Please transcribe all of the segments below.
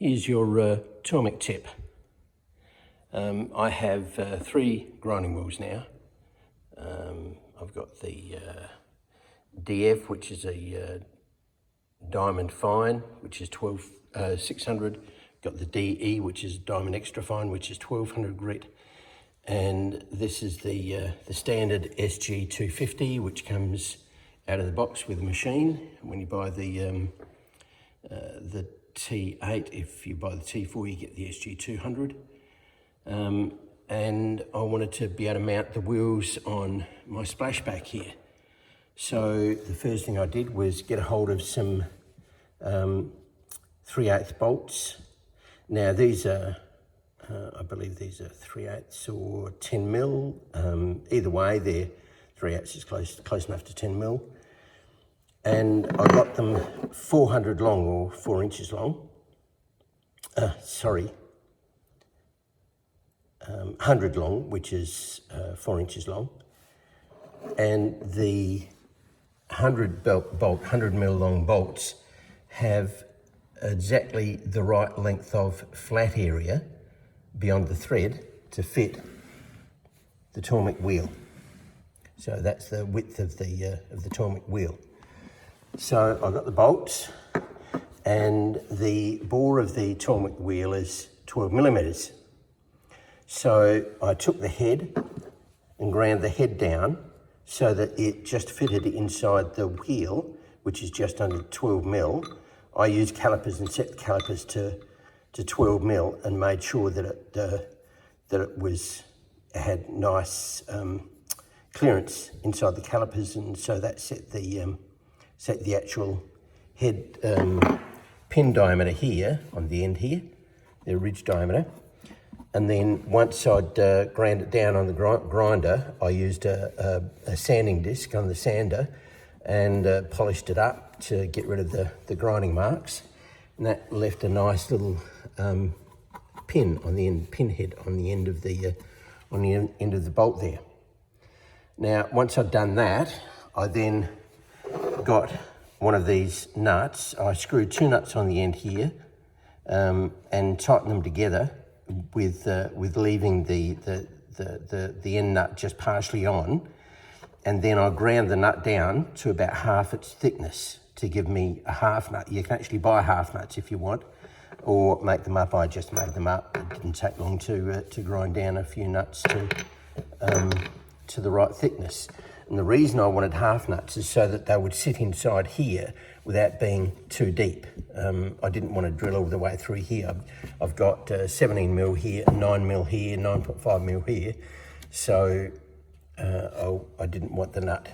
Here's your Tormek tip. I have 3 grinding wheels now. I've got the DF, which is a diamond fine, which is 600. Got the DE, which is diamond extra fine, which is 1200 grit. And this is the standard SG 250, which comes out of the box with the machine. When you buy the T8, if you buy the T4, you get the SG 200. And I wanted to be able to mount the wheels on my splashback here. So the first thing I did was get a hold of some 3/8 bolts. Now these are, I believe these are 3/8 or 10 mil. Either way, they're 3/8 is close enough to 10 mil. And I got them 400 long, or 4 inches long. 100 long, which is 4 inches long. And the 100 mil long bolts have exactly the right length of flat area beyond the thread to fit the Tormek wheel. So that's the width of the Tormek wheel. So I got the bolts, and the bore of the Tormek wheel is 12 millimeters. So I took the head and ground the head down so that it just fitted inside the wheel, which is just under 12 mil. I used calipers and set the calipers to 12 mil and made sure that it had nice clearance inside the calipers, and so that set the actual head pin diameter here on the end here, the ridge diameter. And then once I'd ground it down on the grinder, I used a sanding disc on the sander and polished it up to get rid of the grinding marks. And that left a nice little pin on the end, pin head on the end of the end of the bolt there. Now, once I'd done that, I then got one of these nuts. I screwed 2 nuts on the end here and tightened them together with leaving the end nut just partially on, and then I ground the nut down to about half its thickness to give me a half nut. You can actually buy half nuts if you want, or make them up. I just made them up. It didn't take long to grind down a few nuts to the right thickness. And the reason I wanted half nuts is so that they would sit inside here without being too deep. I didn't want to drill all the way through here. I've got 17 mil here, 9 mil here, 9.5 mil here. So I didn't want the nut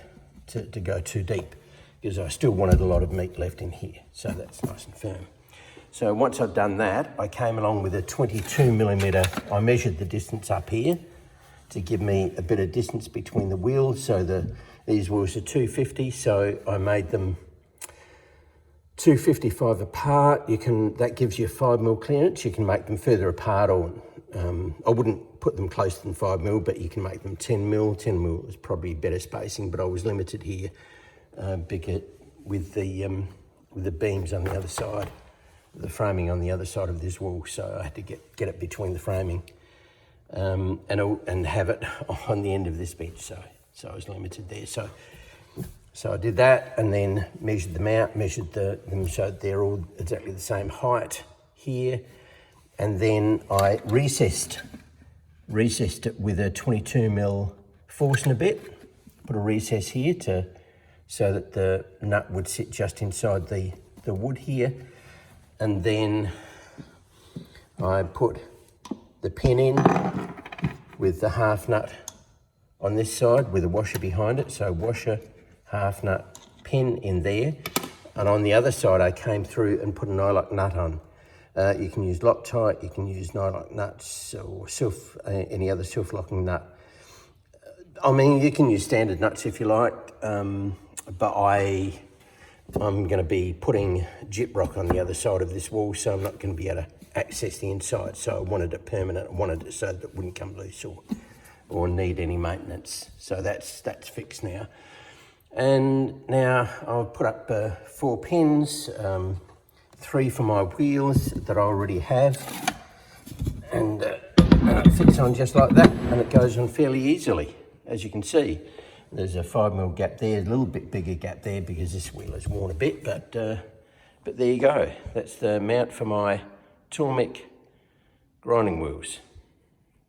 to go too deep, because I still wanted a lot of meat left in here. So that's nice and firm. So once I'd done that, I came along with a 22 millimeter. I measured the distance up here to give me a bit of distance between the wheels. So these wheels are 250, so I made them 255 apart. That gives you 5 mil clearance. You can make them further apart, or I wouldn't put them closer than 5 mil, but you can make them 10 mil. 10 mil is probably better spacing, but I was limited here bigger with the beams on the other side, the framing on the other side of this wall. So I had to get it between the framing and have it on the end of this bench. So I was limited there. So I did that, and then measured them out, measured them so they're all exactly the same height here. And then I recessed it with a 22 mil Forstner bit. Put a recess here so that the nut would sit just inside the wood here. And then I put the pin in with the half nut on this side with a washer behind it. So washer, half nut, pin in there. And on the other side, I came through and put a nylock nut on. You can use Loctite, you can use nylock nuts, or any other self-locking nut. I mean, you can use standard nuts if you like, but I'm going to be putting gyprock on the other side of this wall, so I'm not going to be able to access the inside. So I wanted it permanent. I wanted it so that it wouldn't come loose or need any maintenance. So that's fixed now. And now I'll put up 4 pins, 3 for my wheels that I already have, and it fits on just like that, and it goes on fairly easily, as you can see. There's a 5mm gap there, a little bit bigger gap there because this wheel is worn a bit, but there you go. That's the mount for my Tormek grinding wheels.